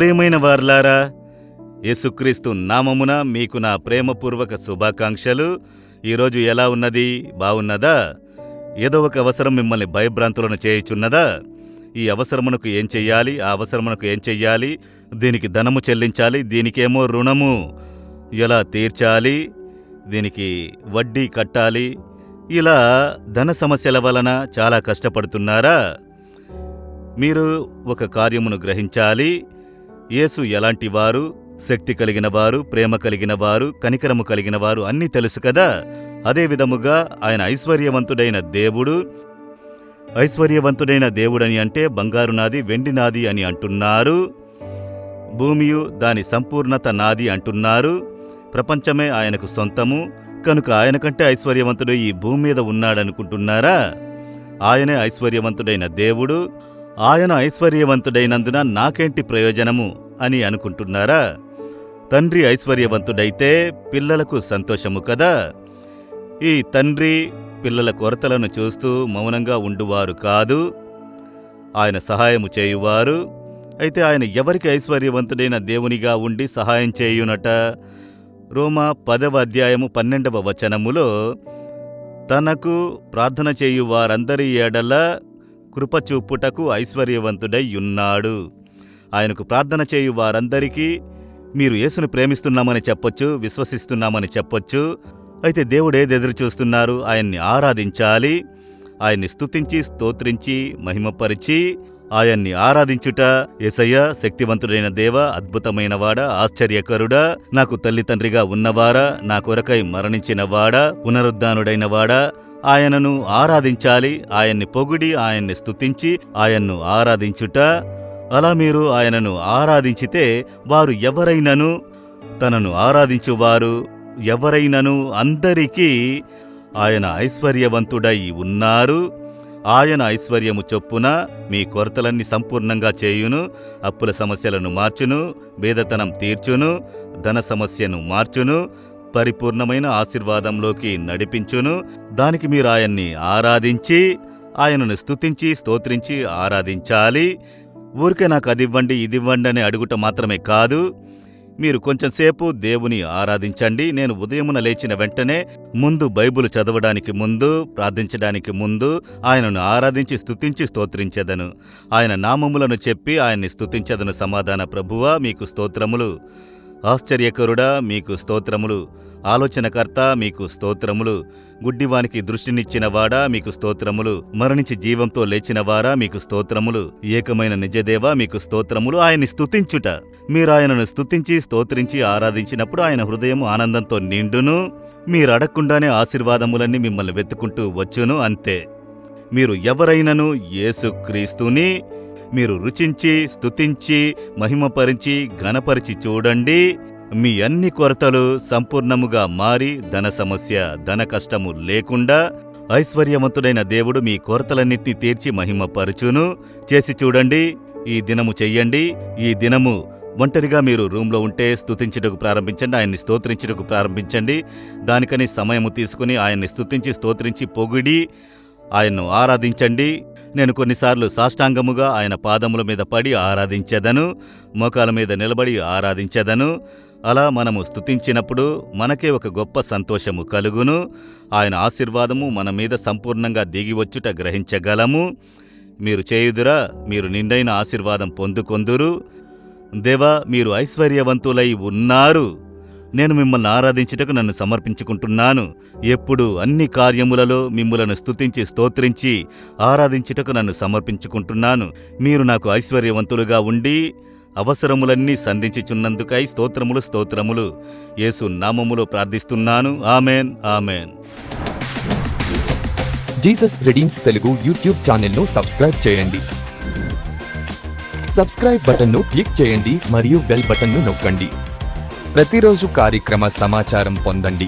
ప్రియమైన వారలారా, యేసుక్రీస్తు నామమున మీకు నా ప్రేమపూర్వక శుభాకాంక్షలు. ఈరోజు ఎలా ఉన్నది? బాగున్నదా? ఏదో ఒక అవసరం మిమ్మల్ని భయభ్రాంతులను చేయుచున్నదా? ఈ అవసరమునకు ఏం చెయ్యాలి, ఆ అవసరమునకు ఏం చెయ్యాలి, దీనికి ధనము చెల్లించాలి, దీనికేమో రుణము ఎలా తీర్చాలి, దీనికి వడ్డీ కట్టాలి, ఇలా ధన సమస్యల వలన చాలా కష్టపడుతున్నారా? మీరు ఒక కార్యమును గ్రహించాలి. యేసు ఎలాంటివారు? శక్తి కలిగినవారు, ప్రేమ కలిగినవారు, కనికరము కలిగినవారు అన్నీ తెలుసు కదా. అదే విధముగా ఆయన ఐశ్వర్యవంతుడైన దేవుడు. ఐశ్వర్యవంతుడైన దేవుడని అంటే బంగారు నాది, వెండి నాది అని అంటున్నారు. భూమియు దాని సంపూర్ణత నాది అంటున్నారు. ప్రపంచమే ఆయనకు సొంతము కనుక ఆయన కంటే ఐశ్వర్యవంతుడు ఈ భూమి మీద ఉన్నాడనుకుంటున్నారా? ఆయనే ఐశ్వర్యవంతుడైన దేవుడు. ఆయన ఐశ్వర్యవంతుడైనందున నాకేంటి ప్రయోజనము అని అనుకుంటున్నారా? తండ్రి ఐశ్వర్యవంతుడైతే పిల్లలకు సంతోషము కదా. ఈ తండ్రి పిల్లల కొరతలను చూస్తూ మౌనంగా ఉండువారు కాదు, ఆయన సహాయము చేయువారు. అయితే ఆయన ఎవరికి ఐశ్వర్యవంతుడైన దేవునిగా ఉండి సహాయం చేయునట? రోమా 10వ అధ్యాయము 12వ వచనములో తనకు ప్రార్థన చేయు వారందరి ఎడల కృపచూపుటకు ఐశ్వర్యవంతుడై ఉన్నాడు. ఆయనకు ప్రార్థన చేయు వారందరికీ మీరు యేసును ప్రేమిస్తున్నామని చెప్పొచ్చు, విశ్వసిస్తున్నామని చెప్పొచ్చు. అయితే దేవుడు ఏది ఎదురు చూస్తున్నారు? ఆయన్ని ఆరాధించాలి. ఆయన్ని స్తుతించి, స్తోత్రించి, మహిమపరిచి ఆయన్ని ఆరాధించుట. యేసయ్య శక్తివంతుడైన దేవ, అద్భుతమైనవాడా, ఆశ్చర్యకరుడా, నాకు తల్లిదండ్రిగా ఉన్నవారా, నా కొరకై మరణించినవాడా, పునరుద్ధానుడైనవాడా, ఆయనను ఆరాధించాలి. ఆయన్ని పొగిడి, ఆయన్ని స్తుతించి, ఆయన్ను ఆరాధించుట. అలా మీరు ఆయనను ఆరాధించితే వారు ఎవరైనను, తనను ఆరాధించువారు ఎవరైనను అందరికీ ఆయన ఐశ్వర్యవంతుడై ఉన్నారు. ఆయన ఐశ్వర్యము చొప్పున మీ కొరతలన్నీ సంపూర్ణంగా చేయును. అప్పుల సమస్యలను మార్చును, బేదతనం తీర్చును, ధన సమస్యను మార్చును, పరిపూర్ణమైన ఆశీర్వాదంలోకి నడిపించును. దానికి మీరు ఆయన్ని ఆరాధించి, ఆయనను స్తుతించి, స్తోత్రించి ఆరాధించాలి. ఊరికే నాకు అదివ్వండి, ఇదివ్వండి అని అడుగుట మాత్రమే కాదు. మీరు కొంచెంసేపు దేవుని ఆరాధించండి. నేను ఉదయమున లేచిన వెంటనే ముందు బైబిల్ చదవడానికి ముందు, ప్రార్థించడానికి ముందు ఆయనను ఆరాధించి, స్తుతించి, స్తోత్రించెదను. ఆయన నామములను చెప్పి ఆయన్ని స్తుతించెదను. సమాధాన ప్రభువా, మీకు స్తోత్రములు. ఆశ్చర్యకరుడా, మీకు స్తోత్రములు. ఆలోచనకర్త, మీకు స్తోత్రములు. గుడ్డివానికి దృష్టినిచ్చినవాడా, మీకు స్తోత్రములు. మరణించి జీవంతో లేచినవారా, మీకు స్తోత్రములు. ఏకమైన నిజదేవా, మీకు స్తోత్రములు. ఆయన్ని స్తుతించుట. మీరు ఆయనను స్తుతించి, స్తోత్రించి ఆరాధించినప్పుడు ఆయన హృదయం ఆనందంతో నిండును. మీరు అడగకుండానే ఆశీర్వాదములన్నీ మిమ్మల్ని వెతుకుంటూ వచ్చును. అంతే. మీరు ఎవరైనను యేసుక్రీస్తుని మీరు రుచించి, స్తుతించి, మహిమపరించి, ఘనపరిచి చూడండి. మీ అన్ని కొరతలు సంపూర్ణముగా మారి ధన సమస్య, ధన కష్టము లేకుండా ఐశ్వర్యవంతుడైన దేవుడు మీ కొరతలన్నింటినీ తీర్చి మహిమపరచును. చేసి చూడండి. ఈ దినము చెయ్యండి. ఈ దినము ఒంటరిగా మీరు రూమ్లో ఉంటే స్తుతించుటకు ప్రారంభించండి. ఆయన్ని స్తోత్రించుటకు ప్రారంభించండి. దానికని సమయము తీసుకుని ఆయన్ని స్తుతించి, స్తోత్రించి, పొగిడి ఆయన్ను ఆరాధించండి. నేను కొన్నిసార్లు సాష్టాంగముగా ఆయన పాదముల మీద పడి ఆరాధించెదను, మోకాల మీద నిలబడి ఆరాధించెదను. అలా మనము స్తుతించినప్పుడు మనకే ఒక గొప్ప సంతోషము కలుగును. ఆయన ఆశీర్వాదము మన మీద సంపూర్ణంగా దిగివచ్చుట గ్రహించగలము. మీరు చేయుదురా, మీరు నిండైన ఆశీర్వాదం పొందుకొందురు. దేవా, మీరు ఐశ్వర్యవంతులై ఉన్నారు. నేను మిమ్మల్ని ఆరాధించుటకు నన్ను సమర్పించుకుంటున్నాను. ఎప్పుడు అన్ని కార్యములలో మిమ్ములను స్తుతించి, స్తోత్రించి ఆరాధించుటకు నన్ను సమర్పించుకుంటున్నాను. మీరు నాకు ఐశ్వర్యవంతులుగా ఉండి అవసరములన్నీ సంధించుచున్నందుకై స్తోత్రములు, స్తోత్రములు. యేసు నామములో ప్రార్థిస్తున్నాను. Amen, amen. Jesus redeems Telugu YouTube ఛానల్ను సబ్స్క్రైబ్ చేయండి. సబ్స్క్రైబ్ బటన్ను క్లిక్ చేయండి మరియు బెల్ బటన్ను నొక్కండి. ప్రతిరోజు కార్యక్రమ సమాచారం పొందండి.